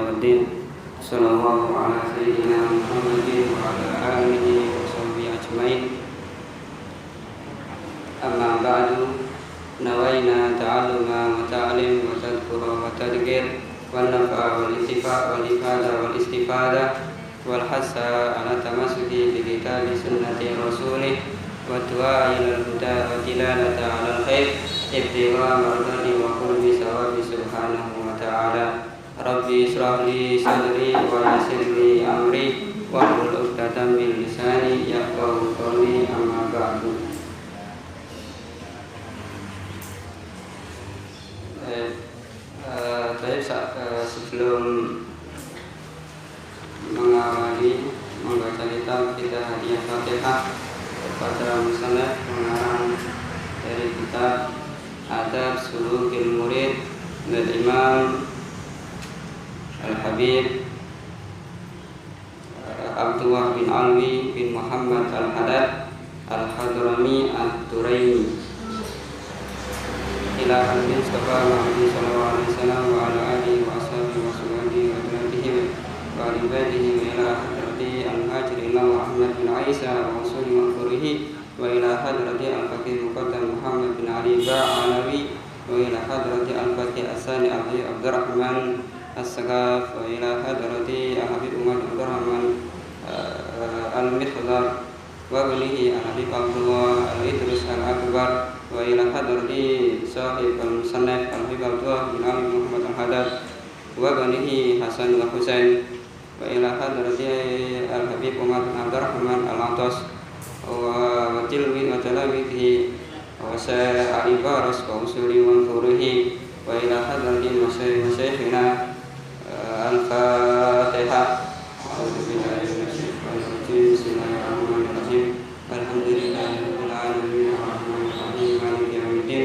yaumiddin. Sallallahu ala sayyidina Muhammadin wa ala alihi wa sahbihi ajmain. Amma ba'du, nawaina ta'alluma wa ta'lim wa tadhkura wa tadhkir wa nafa'a wal intifa' wal ifada wal istifada wal hasa ala tamassuki bi kitabi sunnati rasulih wa du'a ila al-huda wa tilalata ala al-khair ibtigha mardati wa qurbi sawabi subhanahu wa ta'ala. Rabbi israh li sadri wa yassir li amri wa hlul 'uqdatam min lisani yafqahu qawli. Amma ba'du. Sebelum mengawali membaca kitab, kita hadiah Fatihah kepada musannaf pengarang dari kitab Adab Sulukil Murid dari Imam Al-Habib Abdullah bin Alwi bin Muhammad Al-Haddad Al-Hadrami Al-Turaini ila al-Nabi sallallahu alaihi wasallam wa ala alihi wa ashabihi wa sahbihi wa tabi'ihim wa ibadihi ila hadrati al-Hajir ila Muhammad bin Isa wa usuli wa furihi wa ila hadrati al-Faqih Muqaddam Muhammad bin Ali Ba'alawi wa ila hadrati al-Faqih As-Sani Abdurrahman As-Sagaf wa ila hadrati al-Habib Umar Abdurrahman Al-Mikhdar wa banihi al-Habib Abdullah Al-Idris Al-Akbar wa ila hadrati sahib al-musannaf al-Habib Abdullah bin Ali Muhammad Al-Haddad wa banihi Hasan wa Husain wa ila hadrati al-Habib Umar Abdurrahman Al-Atas wa tilmi wa talamihi wa sa'ali baras wa usuli wa furuhi wa ila hadrati masyayikhina al-Fatihah. A'udzu billahi minasy syaithanir rajim. Bismillahirrahmanirrahim. Alhamdulillahirabbil alamin arrahmanir rahim maliki yaumiddin.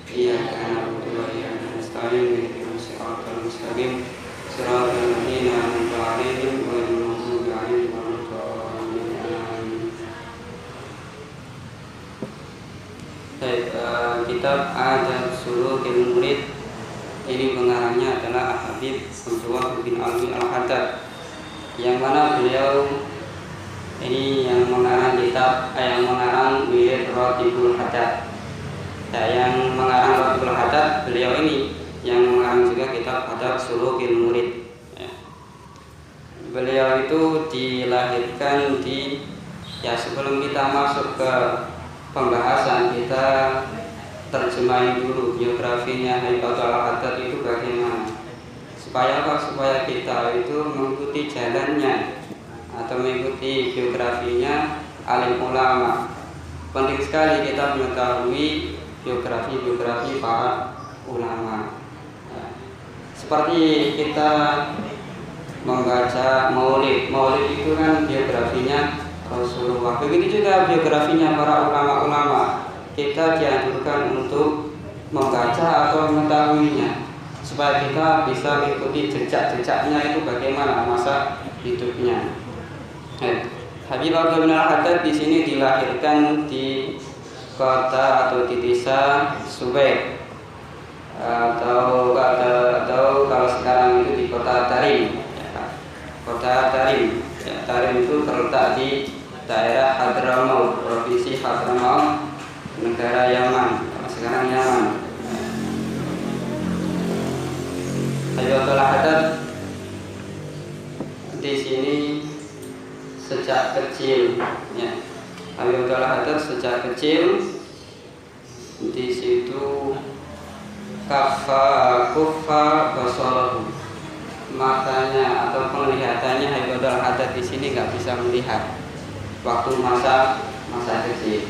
Iyyaka na'budu wa iyyaka nasta'in ihdinas siratal mustaqim siratal ladzina an'amta 'alaihim ghairil maghdubi 'alaihim waladdallin. Kitab Adab Sulukil Murid ini pengarangnya adalah Al-Habib Abdullah bin Alwi Al-Haddad, yang mana beliau ini yang mengarang kitab yang mengarang Wirid Ratibul Haddad. Yang mengarang Ratibul Haddad beliau ini yang mengarang juga kitab Adab Sulukil Murid. Beliau itu dilahirkan di sebelum kita masuk ke pembahasan, kita terjemahin dulu biografinya Haibatul Al-Haddad itu bagaimana, supaya apa? Supaya kita itu mengikuti jalannya atau mengikuti biografinya alim ulama. Penting sekali kita mengetahui biografi para ulama. Seperti kita membaca maulid itu kan biografinya Rasulullah. Begitu juga biografinya para ulama-ulama. Kita dianjurkan untuk membaca atau mengetahuinya, supaya kita bisa mengikuti jejak-jejaknya itu bagaimana masa hidupnya. Habib Abdullah bin Al-Haddad di sini dilahirkan di kota atau di desa Subair, atau kalau sekarang itu di kota Tarim. Kota Tarim. Tarim itu terletak di daerah Hadramaut, provinsi Hadramaut, negara Yaman, sekarang Yaman. Habib Abdullah Haddad di sini sejak kecil, Habib Abdullah Haddad sejak kecil di situ kuffa basalahu, matanya atau penglihatannya Habib Abdullah Haddad di sini nggak bisa melihat waktu masa kecil.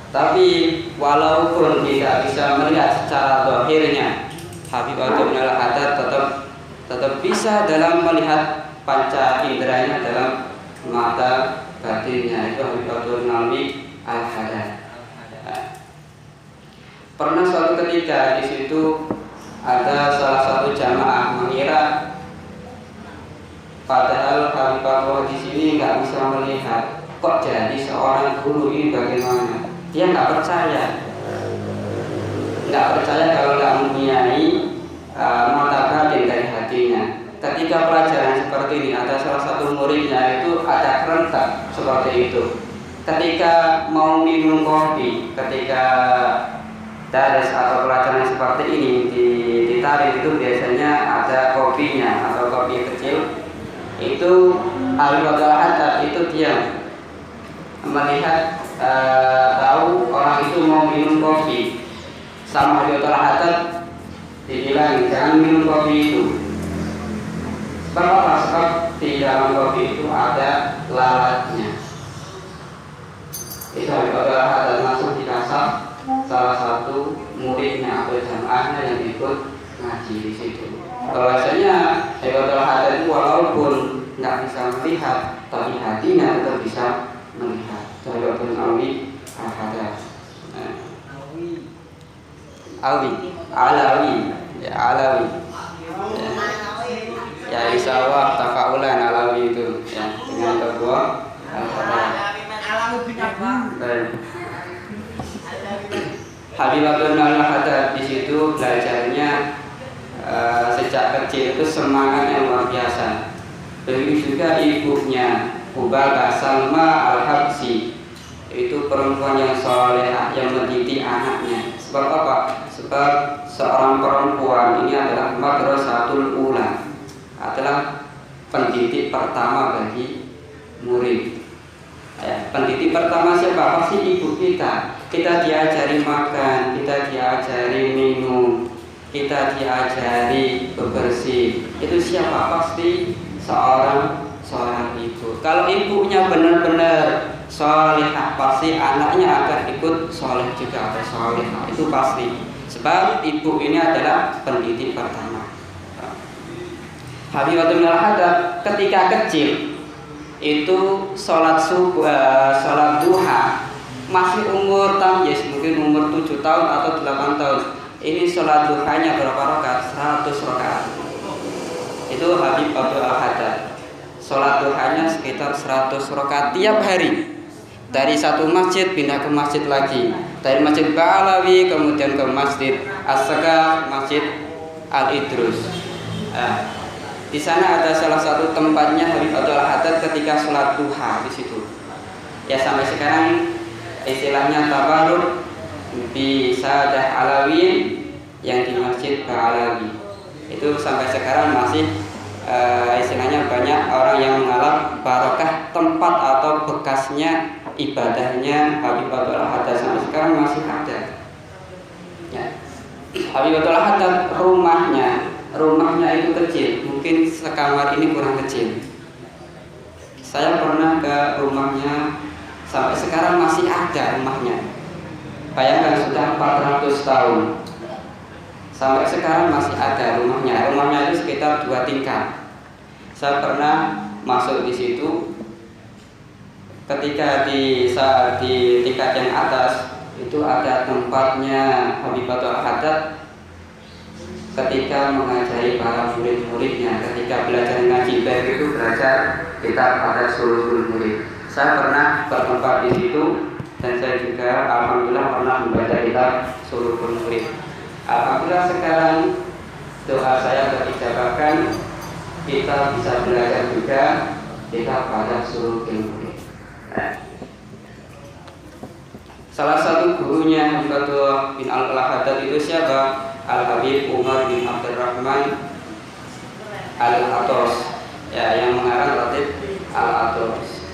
Tapi walaupun tidak bisa melihat secara zahirnya, Habib Abdullah Haddad tetap bisa dalam melihat panca inderanya dalam mata batinnya. Itu Habib Abdullah Al-Haddad. Pernah suatu ketika di situ ada salah satu jamaah mengira padahal Habib Abdullah di sini nggak bisa melihat, kok jadi seorang guru ini bagaimana? Dia nggak percaya kalau nggak mempunyai mata batin dari hatinya. ketika pelajaran seperti ini ada salah satu muridnya itu ada kerentak seperti itu. Ketika mau minum kopi, ketika daras atau pelajaran seperti ini ditarik itu biasanya ada kopinya atau kopi kecil. Itu Al-Wadul Haddad itu diam melihat tahu orang itu mau minum kopi. Sama Al-Wadul Haddad dibilang jangan minum kopi itu. Sebab apa? Sebab di dalam kopi itu ada lalatnya. Itu Al-Wadul Haddad langsung dikasih salah satu muridnya atau jamaahnya yang ikut ngaji di situ. Bahwasanya Al-Wadul Haddad itu walaupun nggak bisa melihat, tapi hatinya tetap bisa melihat. Al-Wadul Haddad. Alawi, ya Alawi. Ya insya tafaulan Alawi itu ya dengan kedua Habib Abdul Haddad di situ belajarnya sejak kecil itu semangat yang luar biasa. Begitu juga ibunya Ubabah Salma Al-Habsyi, itu perempuan yang solehah yang mendidik anaknya. Sebab apa? Sebab seorang perempuan ini adalah madrasatul ula, adalah pendidik pertama bagi murid. Pendidik pertama siapa? Pasti ibu kita. Kita diajari makan, kita diajari minum, kita diajari bebersih. Itu siapa? Pasti seorang ibu. Kalau ibunya benar-benar solehah, pasti anaknya akan ikut soleh juga atau solehah. Itu pasti. Sebab ibu ini adalah pendidik pertama. Habib Abdul Haddad ketika kecil itu sholat duha masih umur tamyiz, mungkin umur 7 tahun atau 8 tahun. Ini sholat duhanya berapa rakaat? 100 rakaat. Itu Habib Abdul Haddad. Sholat duhanya sekitar 100 rakaat tiap hari. Dari satu masjid pindah ke masjid lagi. Dari Masjid Ba'alawi kemudian ke Masjid As-Sakaf, Masjid Al-Idrus. Di sana ada salah satu tempatnya Habib Abdul Haddad ketika sholat duha di situ. Ya sampai sekarang istilahnya tabarruk bi Sadah Alawiyyin yang di Masjid Ba'alawi. Itu sampai sekarang masih istilahnya banyak orang yang mengalami barokah tempat atau bekasnya ibadahnya Habib Abdul Haddad sampai sekarang masih ada. Ya. Habib Abdul Haddad rumahnya itu kecil, mungkin sekamar ini kurang kecil. Saya pernah ke rumahnya, sampai sekarang masih ada rumahnya. Bayangkan sudah 400 tahun. Sampai sekarang masih ada rumahnya. Rumahnya itu sekitar 2 tingkat. Saya pernah masuk di situ. Ketika di tingkat yang atas itu ada tempatnya Habib Abdul Haddad ketika mengajari para murid-muridnya, ketika belajar ngaji baik itu belajar kitab pada seluruh murid. Saya pernah bertempat di situ dan saya juga alhamdulillah pernah membaca kitab seluruh murid. Alhamdulillah sekarang doa saya terijabahkan, kita bisa belajar juga kitab pada seluruh murid. Salah satu gurunya Habib Abdul bin Al-Haddad itu siapa? Al-Habib Umar bin Abdurrahman Al-Atos, ya, yang mengarang Latif Al-Atos.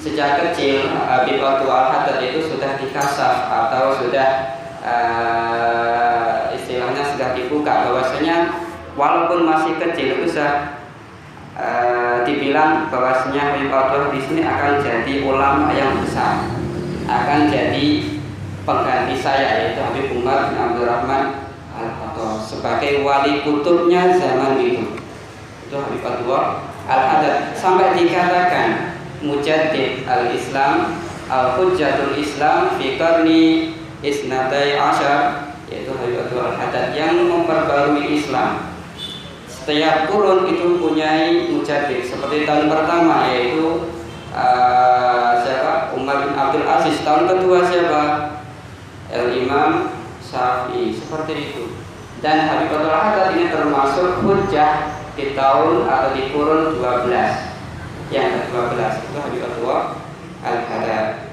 Sejak kecil Habib Abdul Haddad itu sudah dikasaf atau sudah istilahnya sudah dibuka bahwasanya walaupun masih kecil itu sudah dibilang bahwasanya Habib Abdul di sini akan jadi ulama yang besar, akan jadi pengganti saya yaitu Habib Umar bin Abdurrahman Al-Haddad sebagai wali kutubnya zaman itu. Itu Habib Abdul Al-Haddad sampai dikatakan Mujaddid al-Islam, al-Hujjatul Islam fi qarni isnatai asyar, yaitu Habib Abdul Haddad yang memperbarui Islam. Setiap kurun itu mempunyai mujaddid. Seperti tahun pertama yaitu siapa? Umar bin Abdul Aziz. Tahun kedua siapa? Imam Syafi'i. Seperti itu. Dan Habib Abdul Haddad ini termasuk hujjah di tahun atau di kurun 12 yang ke-12 itu Habibatullah Al-Haddad.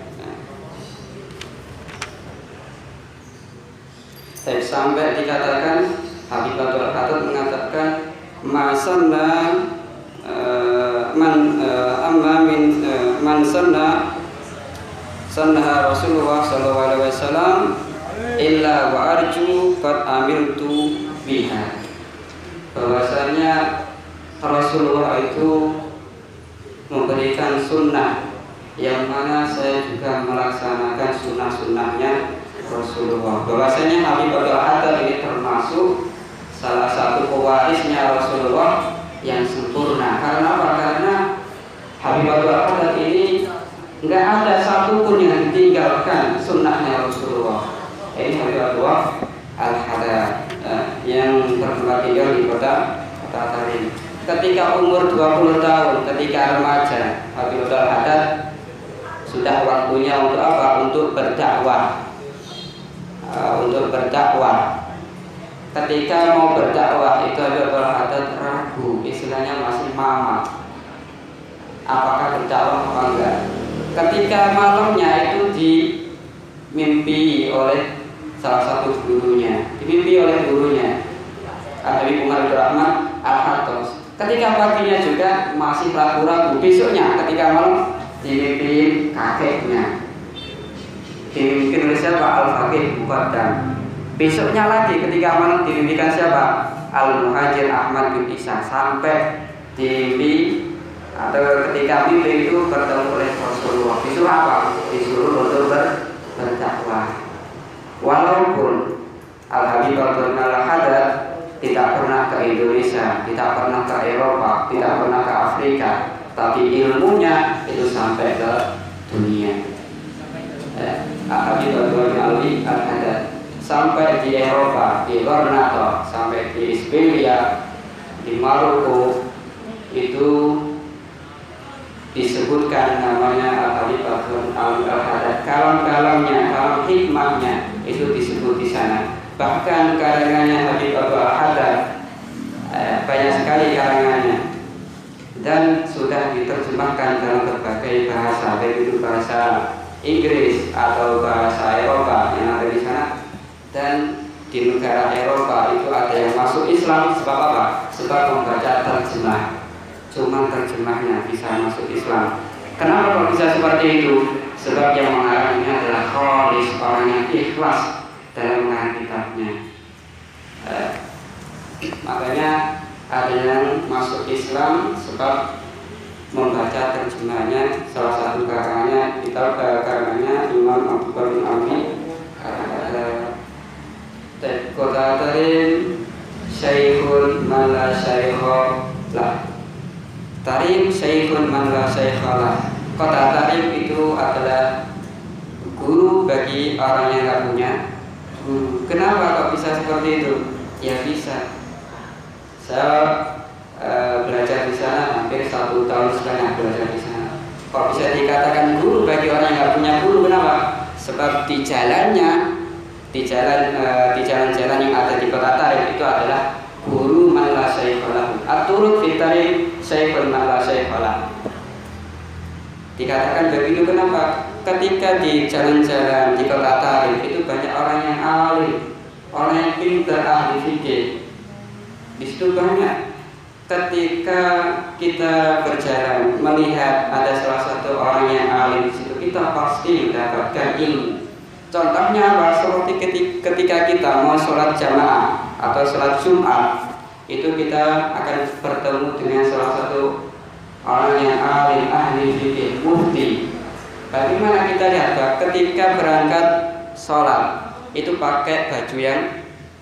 Sampai dikatakan Habibatullah Al-Haddad mengatakan masanna man sanna Rasulullah sallallahu alaihi wasallam illa wa arju qad amiltu biha. Bahwasanya Rasulullah itu memberikan sunnah yang mana saya juga melaksanakan sunnah-sunnahnya Rasulullah. Bahwasanya Habibatullah Al-Haddad ini termasuk salah satu pewarisnya Rasulullah yang sempurna. Karena apa? Karena Habibatullah Al-Haddad ini nggak ada satupun yang ditinggalkan sunnahnya Rasulullah. Ini Habibatullah Al-Haddad yang terkenal tinggal di kota Tarim. Ketika umur 20 tahun, ketika remaja, Habibatullah Al-Haddad sudah waktunya untuk apa? Untuk berdakwah. Ketika mau berdakwah itu Habibatullah Al-Haddad ragu, istilahnya masih mama. Apakah berdakwah apa enggak? Ketika malamnya itu dimimpi oleh salah satu gurunya, Habib Umar Abdurrahman Al-Hattos. Ketika paginya juga masih ragu-ragu. Besoknya ketika malam dimimpi kakeknya, dimimpi oleh siapa? Al-Faqih Muqaddam. Besoknya lagi ketika malam dimimpikan siapa? Al-Muhajir Ahmad bin Isa. Sampai dimimpi atau ketika mimpi itu bertemu oleh Rasulullah. Disuruh apa? Disuruh untuk berdakwah. Walaupun Al-Habib Al-Haddad tidak pernah ke Indonesia, tidak pernah ke Eropa, tidak pernah ke Afrika, tapi ilmunya itu sampai ke dunia. Al-Habib Al-Haddad sampai di Eropa, di Larnaca, sampai di Isbelia, di Maroko, itu disebutkan namanya Al-Habib Al-Haddad. Kalam-kalamnya, kalam hikmahnya itu disebut di sana. Bahkan karangannya Habib Al-Haddad banyak sekali karangannya dan sudah diterjemahkan dalam berbagai bahasa, baik itu bahasa Inggris atau bahasa Eropa yang ada di sana. Dan di negara Eropa itu ada yang masuk Islam sebab apa? Sebab membaca terjemah. Cuma terjemahnya bisa masuk Islam. Kenapa kok bisa seperti itu? Sebab yang mengarangnya adalah khalis, orang yang ikhlas dalam mengarang kitabnya. Makanya ada yang masuk Islam sebab membaca terjemahnya. Salah satu karangannya kitab karangannya Imam Abu Bakar bin Abi Kota Tarim Syekhun man la syeikha lah. Tarim Syekhun man la syeikha lah. Kota Tarim itu adalah guru bagi orang yang tidak punya guru. Kenapa kok bisa seperti itu? Ya bisa. Saya belajar di sana hampir 1,5 tahun belajar di sana. Kok bisa dikatakan guru bagi orang yang tidak punya guru? Kenapa? Sebab di jalan-jalan yang ada di kota Tarim itu adalah guru man la syeikha lahu. At-turuk fi Tarim syekhun man la syeikha lahu. Dikatakan begitu kenapa? Ketika di jalan-jalan di kota Tarim itu banyak orang yang alim, orang yang pintar, ahli fikih. Di situ banyak. Ketika kita berjalan melihat ada salah satu orang yang alim di situ, kita pasti mendapatkan ilmu. Contohnya apa? Seperti ketika kita mau sholat jamaah atau sholat Jumat, itu kita akan bertemu dengan salah satu orang yang alim, ahli fikih, mufti. Bagaimana kita lihat? Ketika berangkat sholat itu pakai baju yang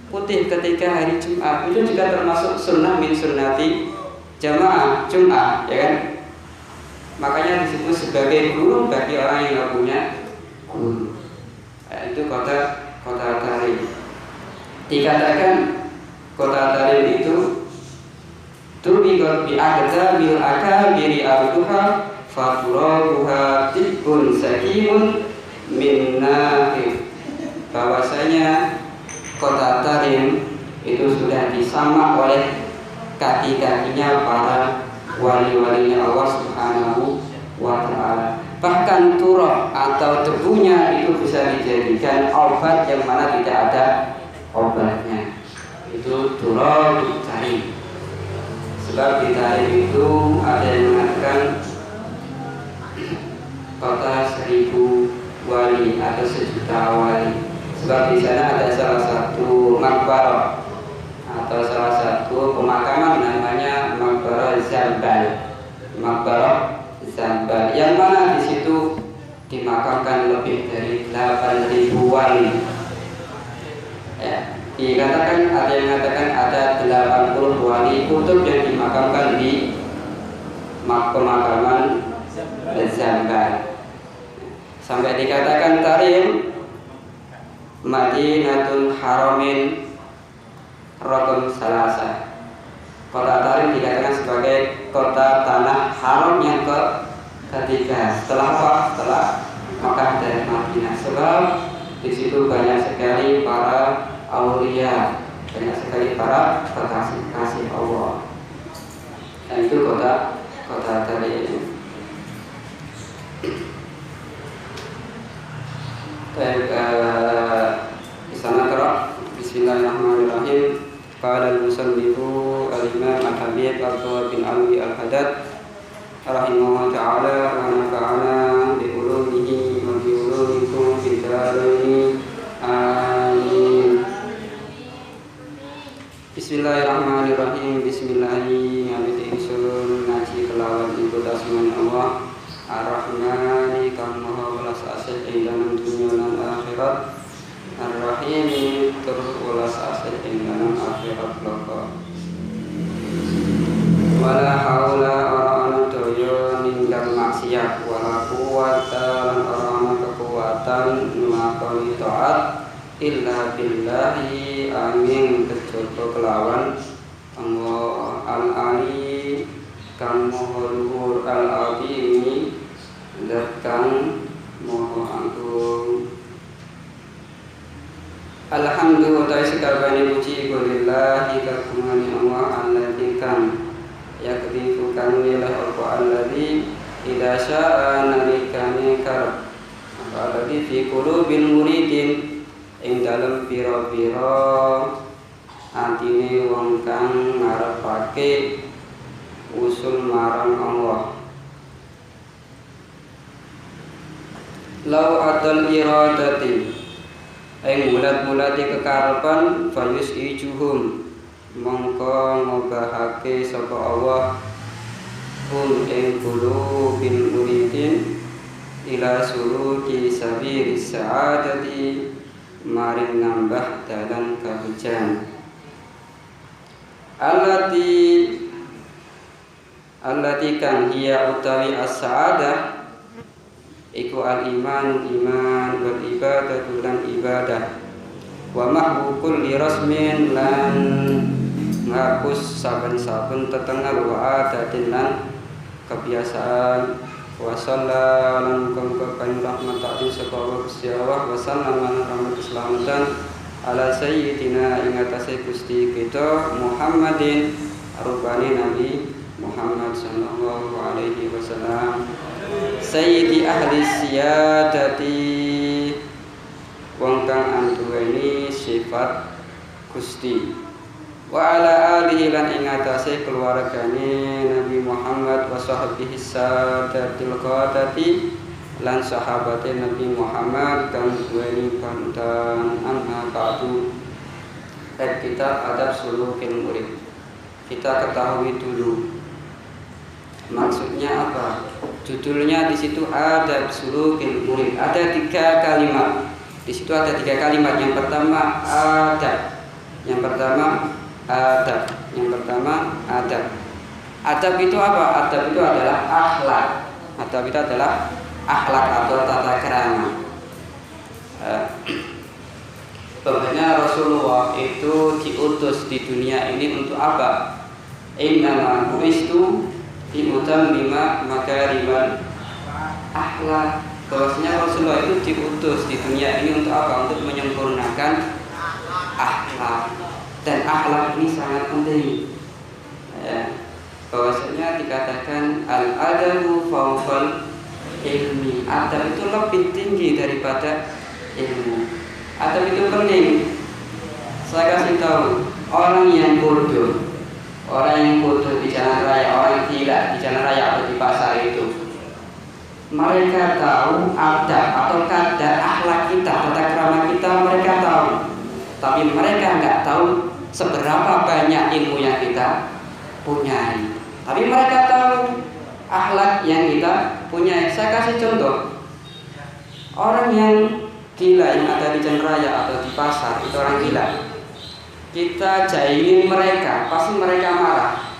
putih ketika hari Jumat, itu juga termasuk sunnah min sunnati jamaah Jumat, ya kan? Makanya disebut sebagai guru bagi orang yang tidak punya guru. Itu kota Tarim. Dikatakan kota Tarim itu tubiqat bi aqdabil akabiri abduha faturabuha tibbun sakimun min nafir. Bahwasanya kota Tarim itu sudah disamak oleh kaki-kakinya para wali-walinya Allah Subhanahu wa Ta'ala. Bahkan turab atau debunya itu bisa dijadikan obat yang mana tidak ada obatnya. Itu turab tarim. Sebab di tarim itu ada yang mengatakan kota 1000 wali atau 1.000.000 wali. Sebab di sana ada salah satu makbarah atau salah satu pemakaman namanya Makbarah Zambal. Makbarah Zambal yang mana di situ dimakamkan lebih dari 8.000 wali. Ya, dikatakan ada yang mengatakan ada 80 wali kutub yang dimakamkan di pemakaman Zambal. Sampai dikatakan Tarim Madinatul Haramin Raqam Salasa. Kota Tarim dikatakan sebagai kota tanah haram yang ketiga setelah apa? Setelah Makkah dan Madinah. Sebab di situ banyak sekali para aulia, banyak sekali para kekasih Allah. Dan itu kota Tarim. Di sana terang Bismillahirrahmanirrahim. Qala al-musannifu al-imam al-habib Abdullah bin Alwi al-Haddad rahimahullah ta'ala wa nafa'ana bi ulumihi wa bi ulumikum fid dharain amin. Bismillahirrahmanirrahim. Bismillahirrahmanirrahim. Ngaji kelawan ibu tasman Allah Ar-Rahmani kang maha welas asih ing dalam dunya lan akhirat. Ar-Rahimi tur welas asih ing dalam akhirat loko. Wala haula ora ana daya ninggal maksiat, wala quwata lan ora ana kekuatan nglakoni taat illa billahi amin kejaba kelawan Allah al-ali kang maha luhur al-azimi zat kang maha agung. Alhamdulillah sekabehane puji lillahi kagungane Allah alladzi kang yakdifu kang nilai apa alladzi idza syaa nalikane karep alladzi fi qulubil muridin ing dalem pira-pira atine wong kang ngarepake usul marang Allah. Lau adal iradati ing mulat-mulati kekarepan fayus ijuhum mongko ngobahake sapa Allah hum ing qulubil muridin ila suluki sabiris sa'adati maring nambah dalan kahujan allati kan hiya utawi as-sa'adah iku al-iman wal ibadatu lan ibadah wa mahbukul li rasmin lan ngapus saben-saben tetengar wa adatin lan kebiasaan wa sallallahu alaihi rahmatan sapa Gusti Allah wa sallallahu rahmat keselamatan ala sayyidina ing atase Gusti kita Muhammadin rubani Nabi Muhammad sallallahu alaihi wasallam sayyidi ahli siyadati wong kang anduweni sifat Gusti wa ala alihi lan ing atase keluargane Nabi Muhammad wa sahbihi sadatil qadati lan sahabate Nabi Muhammad kang duweni panutan amma ba'du. Kitab Adab Sulukil Murid kita ketahui dulu maksudnya apa. Judulnya di situ Adab Sulukil Murid. Ada 3 kalimat. Di situ ada 3 kalimat. Yang pertama adab. Yang pertama adab. Yang pertama adab. Adab itu apa? Adab itu adalah akhlak. Adab itu adalah akhlak atau tata krama. Bahwasanya Rasulullah itu diutus di dunia ini untuk apa? Innama bu'istu diutam 5 makariman akhlak. Bahwasanya Rasulullah itu diutus di dunia ini untuk apa? Untuk menyempurnakan akhlak. Dan akhlak ini sangat penting. Ya, bahwasanya dikatakan al-adabu fawqal ilmi. Adab itu lebih tinggi daripada ilmu. Adab itu penting. Saya kasih tahu, orang yang bodoh di jalan raya, orang gila di jalan raya atau di pasar itu, mereka tahu adab atau kadar akhlak kita, tata krama kita, mereka tahu. Tapi mereka nggak tahu seberapa banyak ilmu yang kita punyai. Tapi mereka tahu akhlak yang kita punyai. Saya kasih contoh, orang yang gila yang ada di jalan raya atau di pasar, itu orang gila. Kita jahilin mereka, pasti mereka marah.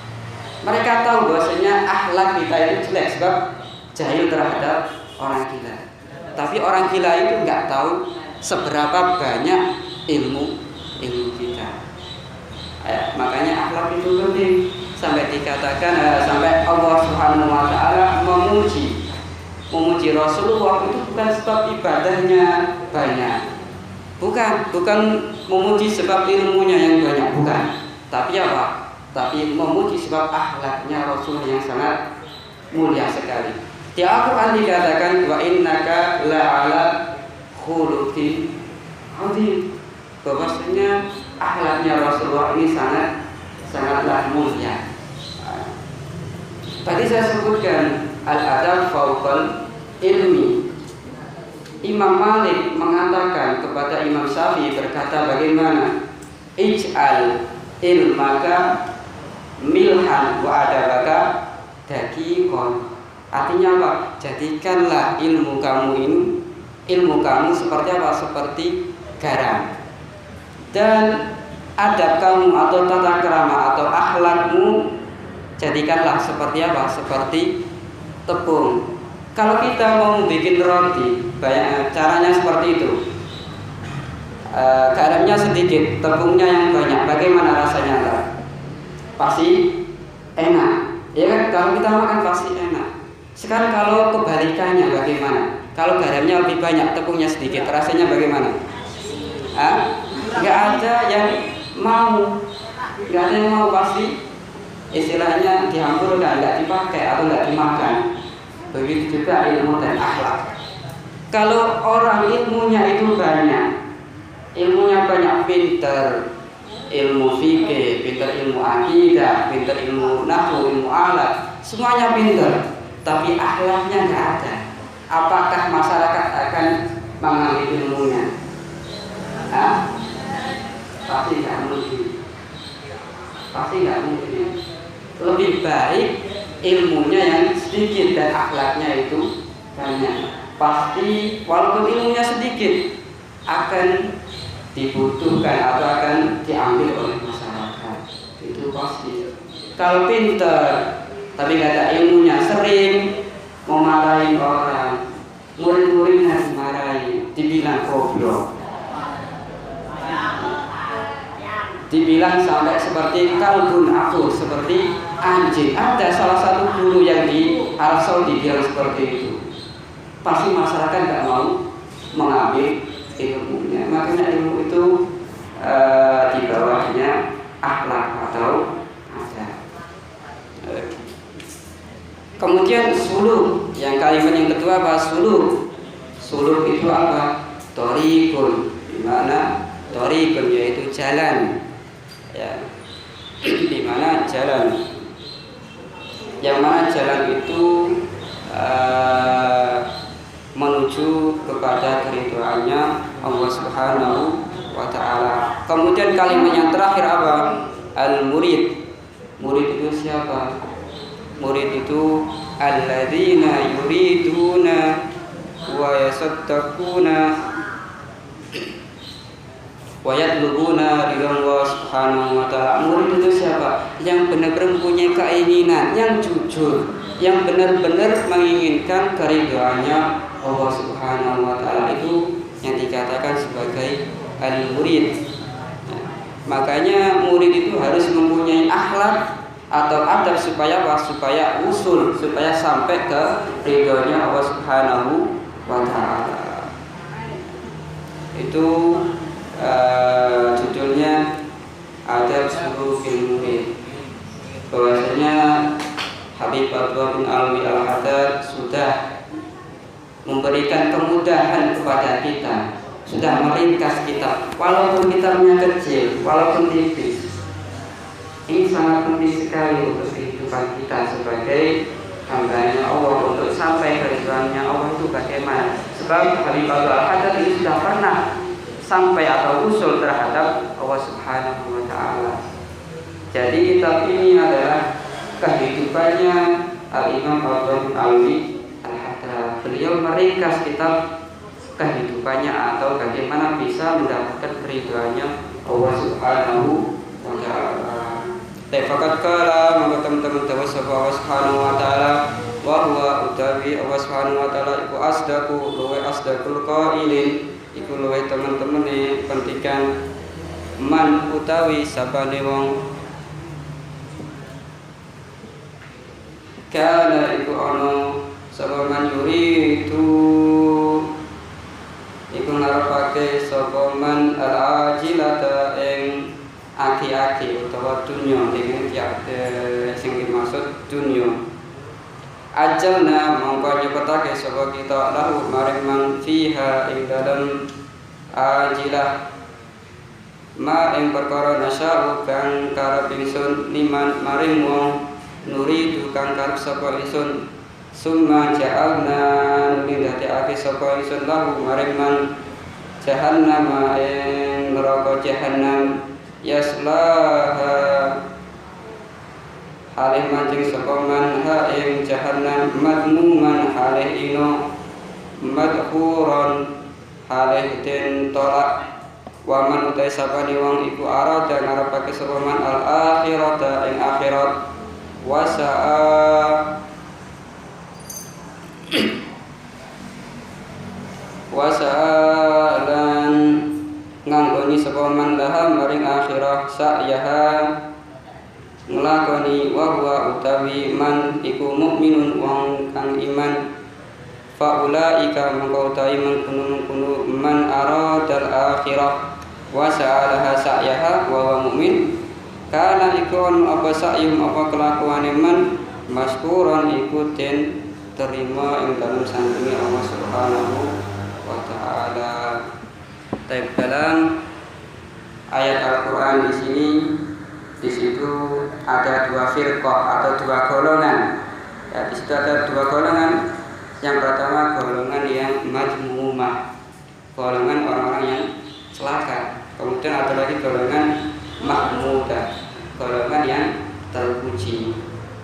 Mereka tahu bahwasanya akhlak kita itu jelek sebab jahil terhadap orang gila. Tapi orang gila itu nggak tahu seberapa banyak ilmu kita. Makanya akhlak itu penting. Sampai dikatakan sampai Allah Subhanahu wa taala memuji Rasulullah itu bukan sebab ibadahnya banyak. Bukan memuji sebab ilmunya yang banyak, bukan. Tapi apa? Tapi memuji sebab akhlaknya Rasul yang sangat mulia sekali. Di Al-Quran dikatakan wa innaka la'ala khuluqin azim. Bahwasanya akhlaknya Rasulullah ini sangatlah mulia. Tadi saya sebutkan al-adab fawqal ilmi. Imam Malik mengatakan kepada Imam Syafi'i, berkata bagaimana? Ij'al ilmaka milhan wa adabaka daqiqan. Artinya apa? Jadikanlah ilmu kamu seperti apa? Seperti garam. Dan adab kamu atau tata krama atau akhlakmu jadikanlah seperti apa? Seperti tepung. Kalau kita mau bikin roti, caranya seperti itu. Garamnya sedikit, tepungnya yang banyak. Bagaimana rasanya? Pasti enak. Ya kan? Kalau kita makan pasti enak. Sekarang kalau kebalikannya bagaimana? Kalau garamnya lebih banyak, tepungnya sedikit, rasanya bagaimana? Nggak ada yang mau, pasti istilahnya dihampurkan, nggak dipakai atau nggak dimakan. Begitu juga ilmu dan akhlak. Kalau orang ilmunya itu banyak, pinter, ilmu fikih, pinter ilmu akidah, pinter ilmu nahwu, ilmu alat, semuanya pinter. Tapi akhlaknya nggak ada. Apakah masyarakat akan mengambil ilmunya? Pasti nggak mungkin. Lebih baik ilmunya yang sedikit dan akhlaknya itu banyak. Pasti walaupun ilmunya sedikit akan dibutuhkan atau akan diambil oleh masyarakat. Itu pasti. Kalau pinter tapi nggak ada ilmunya, sering memarahi orang, murid-muridnya dimarahi, dibilang goblok, dibilang sampai seperti kalbun akur, seperti anjing. Ada salah satu guru yang di Arab Saudi bilang seperti itu. Pasti masyarakat nggak mau mengambil ilmunya. Makanya ilmu itu di bawahnya akhlak atau adab. Kemudian suluk, yang kalimat yang kedua apa? Suluk itu apa? Thoriqun, di mana thoriqun yaitu jalan, ya, di mana jalan, yang mana jalan itu menuju kepada keridhaannya Allah Subhanahu wa taala. Kemudian kalimat yang terakhir apa? Al-murid. Murid itu siapa? Murid itu alladzina yuriduna wa yasaddaquna wa yatlubuna ridwan Subhanahu wa ta'ala. Murid itu siapa? Yang benar-benar mempunyai keinginan, yang jujur, yang benar-benar menginginkan keridhaannya Allah Subhanahu wa ta'ala, itu yang dikatakan sebagai al-murid. Makanya murid itu harus mempunyai akhlak atau adab supaya apa? Supaya usul, supaya sampai ke ridhonya Allah Subhanahu wa ta'ala. Itu judulnya adab sulukil murid. bahwasanya Habib Abdullah bin Alwi Al-Haddad sudah memberikan kemudahan kepada kita, sudah meringkas kitab, walaupun kitabnya kecil, walaupun tipis. Ini sangat penting sekali untuk kehidupan kita sebagai hambanya Allah, untuk sampai ke ridhoannya Allah itu bagaimana. Sebab Habib Abdullah Al-Haddad ini sudah pernah sampai atau usul terhadap Allah Subhanahu wa Ta'ala. Jadi kitab ini adalah kehidupannya Al-Imam Abdullah bin Alwi Al-Haddad. Beliau meringkas kitab kehidupannya atau bagaimana bisa mendapatkan keridhaannya Allah Subhanahu wa Ta'ala. Fakat kala maka teman-teman tahu Allah Subhanahu wa Ta'ala wa huwa utawi Allah Subhanahu wa Ta'ala iku asdaqu luwe asdaqul qailin, iku luwe teman-temane pentingkan man utawi sabane wong kana iku ana sapa man yuridu iku ngarepake sapa man al-ajilata ing aki-aki utawa dunya, dengan sing dimaksud dunya. Ajalna mongko nyepetake sapa kita lahu maring man fiha ing dalem ajilah ma ing perkara nasya'u kang karep ingsun liman maring wong nuridu kang karep sapa ingsun summa ja'alna nindakake sapa ingsun lahu maring man jahannam ing neraka jahannam yaslaha halih mancing sapa man ha ing jahannam madmuman halih ino madhuron halih den tolak waman utai sapane wong iku arada ngarepake sapa man al akhirata ing akhirat wasalan nganggoni sapa man laha maring akhirah sa'yaha nglakoni wa huwa utawi man iku mukminun wong kang iman fa ulaika mengko utawi mengkono man aradal akhirah wa sa'alaha sa'yaha wa huwa mukmin kana iku apa sa'yum apa kelakuane man maskuran iku den terima ing dalem sandinge Allah Subhanahu wa Ta'ala. Dalam ayat Al-Quran di sini, di situ ada dua firqah atau dua golongan. Ya, di situ ada dua golongan. Yang pertama golongan yang majmumah, golongan orang-orang yang celaka. Kemudian ada lagi golongan mahmudah, golongan yang terpuji.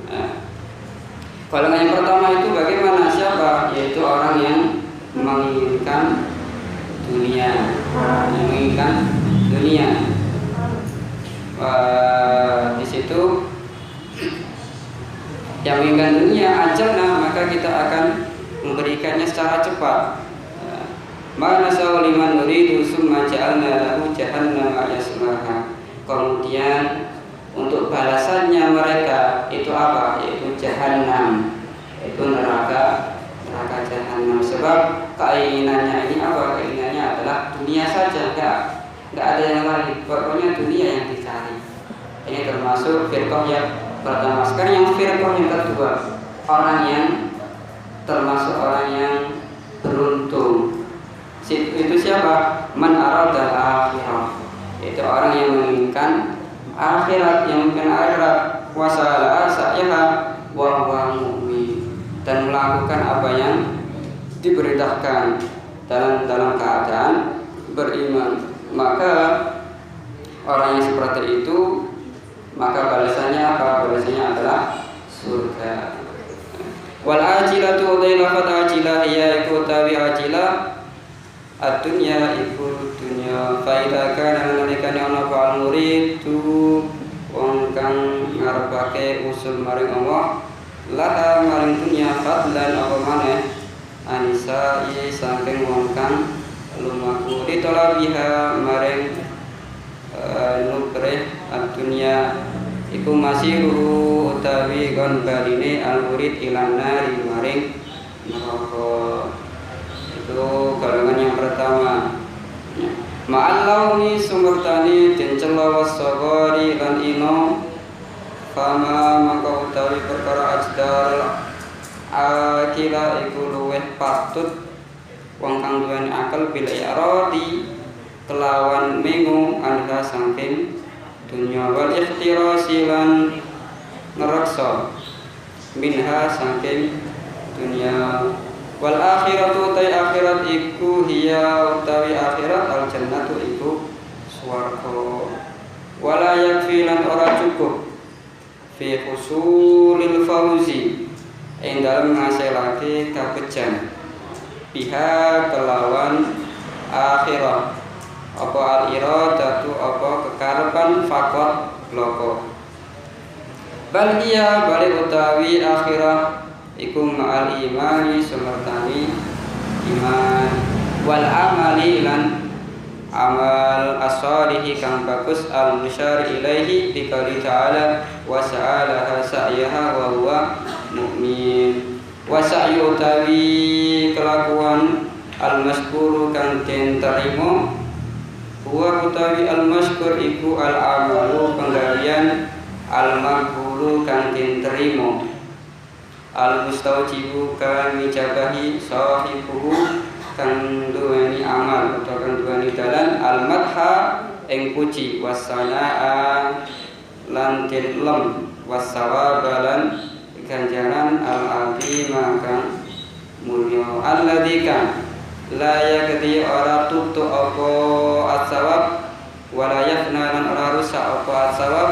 Nah, golongan yang pertama itu bagaimana? Siapa? Yaitu orang yang menginginkan dunia, menginginkan dunia. Di situ yang menginginkan dunia ajalna, maka kita akan memberikannya secara cepat. Mana sauliman nuridu summa ja'alna lahu jahannam yaslaha. Kemudian untuk balasannya mereka itu apa? Yaitu jahannam, yaitu neraka jahannam. Sebab keinginannya ini apa? Keinginannya adalah dunia saja, enggak ada yang lain. Pokoknya dunia yang dicari. Ini termasuk firqah yang pertama. Sekarang yang firqah yang kedua, orang yang termasuk orang yang beruntung. Itu siapa? Man aradal akhirah. Itu orang yang menginginkan akhirat, yang menginginkan akhirat. Wasala sa'yaha wa huwa mu'min, dan melakukan apa yang diperintahkan dalam keadaan beriman. Maka orang yang seperti itu, maka balasannya apa? Balasannya adalah surga. Wal ajilatu dailafat ajilah ya iku tawi ajilah ad-dunya iku dunya. Fa idza kana nalikane ana fa'al murid tu wong kang ngarepake usul maring Allah laha maring dunya fadlan apa maneh anisa ye saking wong kang lumaku ditolabiha maring nukreh ad-dunya iku masiruhu utawi gon baline al-murid ilan nari maring neraka. Itu golongan yang pertama. Ma'allauni sumurtani den cela wasagori lan ino fama maka utawi perkara ajdar akila iku luweh patut wong kang duweni akal bil iradi kelawan mengu anha saking dunya wal ikhtirasi lan ngereksa minha saking dunya wal akhiratu tay akhirat iku hiya utawi akhirat al jannatu iku swarga wala yakfi lan ora cukup fi husulil fauzi ing dalem ngasilake kabejan biha kelawan akhirat apa al iradatu apa kekarepan fakot loko bal iya balik utawi akhirah iku ma'al imani sumertani iman wal amali lan amal as-salihi kang bagus al musyar ilaihi bi qouli ta'ala wa sa'alaha sa'yaha wa huwa mu'min wa sa'yu utawi kelakuan al maskuru kang den tarimo huwa utawi al maskur iku al amalu penggalian al maqbulu kang den tarimo al mustaujibu kang mijabahi sahibuhu kang duweni amal utawa kang duweni dalan al madha ing puji wasana'a lan den lem wasawabalan ganjaran al azima kang mulya alladzi kang la yakdi ora tutu apa as-sawab wala yafna lan ora rusak apa as-sawab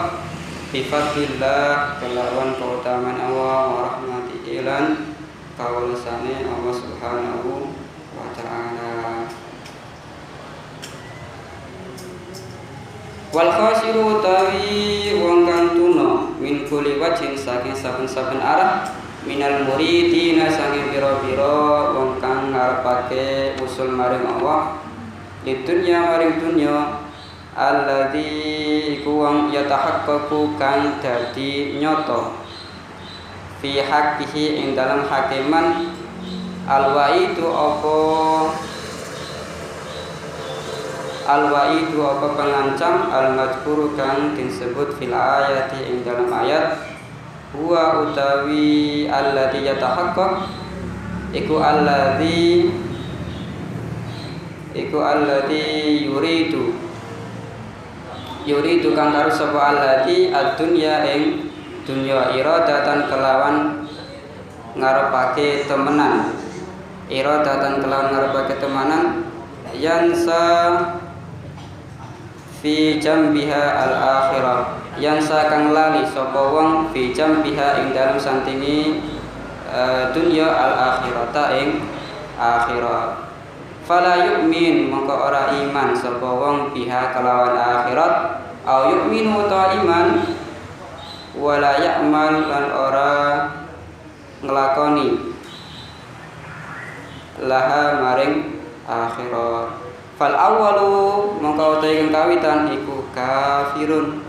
bi fadlillah kelawan keutamaan Allah wa rahmatihi lan kawelasane Allah Subhanahu wa ta'ala wal khasiru tawi wong kang tuna min kulli wajhin saking saben-saben arah minal muridina saking pira-pira wong kang ngarepake usul maring Allah lidunya maring dunya alladzi iku wong yatahaqqaqu kang dadi nyoto fi haqqihi ing dalam hakiman alwaidu apa pengancam al-madhkuru kang disebut fil ayati ing dalam ayat huwa utawi alladzi yatahaqqaq iku alladzi yuridu kang karo sapa alladzi ad-dunya ing dunya iradatan kelawan ngarepake temenan yansa fi jambiha al-akhirah yansa kang lali sapa wong fi jambiha ing dalem santingi dunya al-akhirata ing akhirat fala yu'min mongko ora iman sapa wong biha kelawan akhirat au yu'minu ta iman wala ya'mal lan ora nglakoni laha maring akhirat fal awwalu mongko utahe kawitan iku kafirun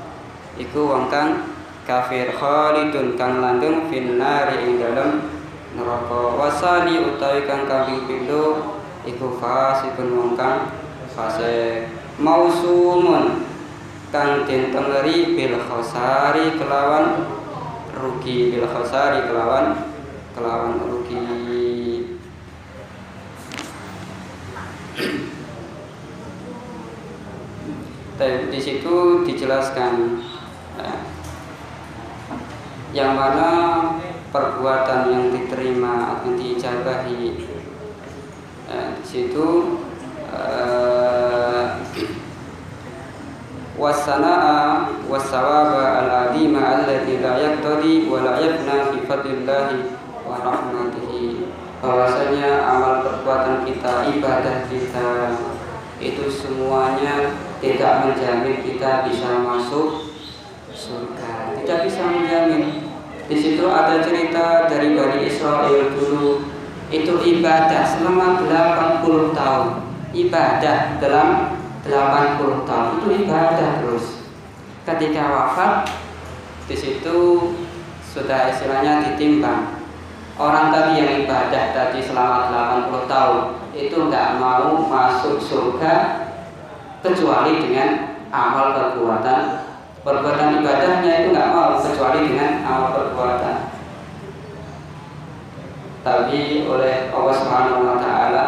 iku wong kang kafir khalidun kang langgeng finnari ing dalem neraka wasani utawi kang kaping pindho iku fasikun wong kang fasik mausumun kang den tengeri bil khosari kelawan rugi di situ dijelaskan yang mana perbuatan yang diterima akan diijabahi. Di situ wasana'a wasawaba al-azima alladzi la yaqtadi wa la yafna fi fadlillahi wa rahmatihi, bahwasanya amal perbuatan kita, ibadah kita itu semuanya tidak menjamin kita bisa masuk surga, tidak bisa menjamin. Di situ ada cerita dari Bani Israel dulu, itu ibadah selama 80 tahun, ibadah dalam 80 tahun itu ibadah terus. Ketika wafat, di situ sudah istilahnya ditimbang. Orang tadi yang ibadah tadi selama 80 tahun itu enggak mau masuk surga kecuali dengan amal perbuatan perbuatan ibadahnya itu nggak mau kecuali dengan amal perbuatan. Tapi oleh Allah Subhanahu wa taala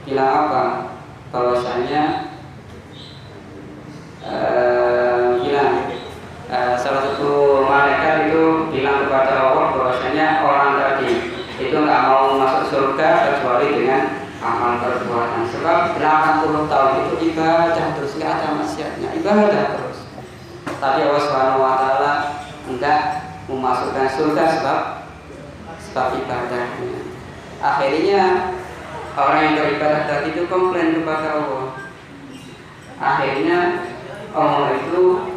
bilang apa? Bahwasanya salah satu malaikat itu bilang kepada Allah bahwasanya orang tadi itu nggak mau masuk surga kecuali dengan amal perbuatan. Sebab 80 tahun itu ibadah terus, nggak ada maksiatnya, ibadah terus. Tapi Allah Subhanahu wa taala enggak memasukkan surga sebab ibadahnya. Akhirnya orang yang beribadah tadi itu komplain kepada Allah. Akhirnya Allah itu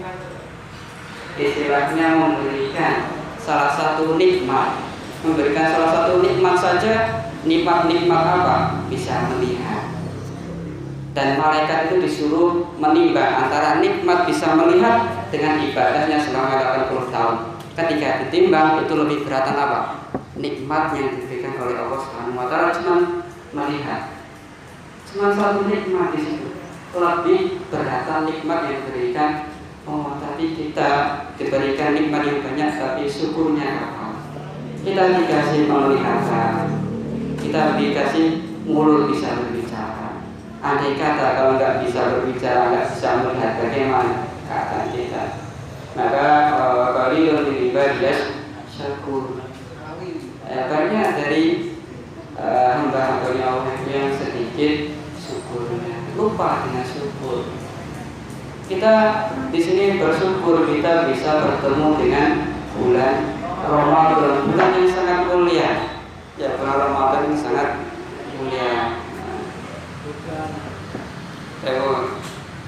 istilahnya memberikan salah satu nikmat, saja. Nikmat apa? Bisa melihat. Dan malaikat itu disuruh menimbang antara nikmat bisa melihat dengan ibadahnya selama 80 tahun. Ketika ditimbang itu lebih beratan apa? Nikmat yang diberikan oleh Allah Subhanahu wa taala cuma melihat. Cuma satu nikmat di situ. Lebih beratan nikmat yang diberikan. Oh, tadi kita diberikan nikmat yang banyak, tapi syukurnya apa? Kita dikasih penglihatan, kita dikasih mulut bisa berbicara. Andai kata kalau nggak bisa berbicara, nggak bisa melihat, bagaimana keadaan kita? Maka qalilun min ibadiyah syakur. Banyak dari hamba-hambanya Allah yang sedikit syukurnya, lupa dengan syukur. Kita di sini bersyukur kita bisa bertemu dengan bulan Ramadan, bulan yang sangat mulia. Ya, bulan Ramadan ini sangat mulia.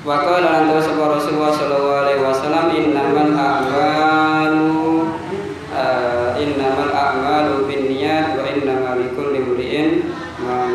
Wa qala lantu sapa Rasulullah sallallahu alaihi wasallam innamal a'malu binniyat wa innamal likulli imri'in ma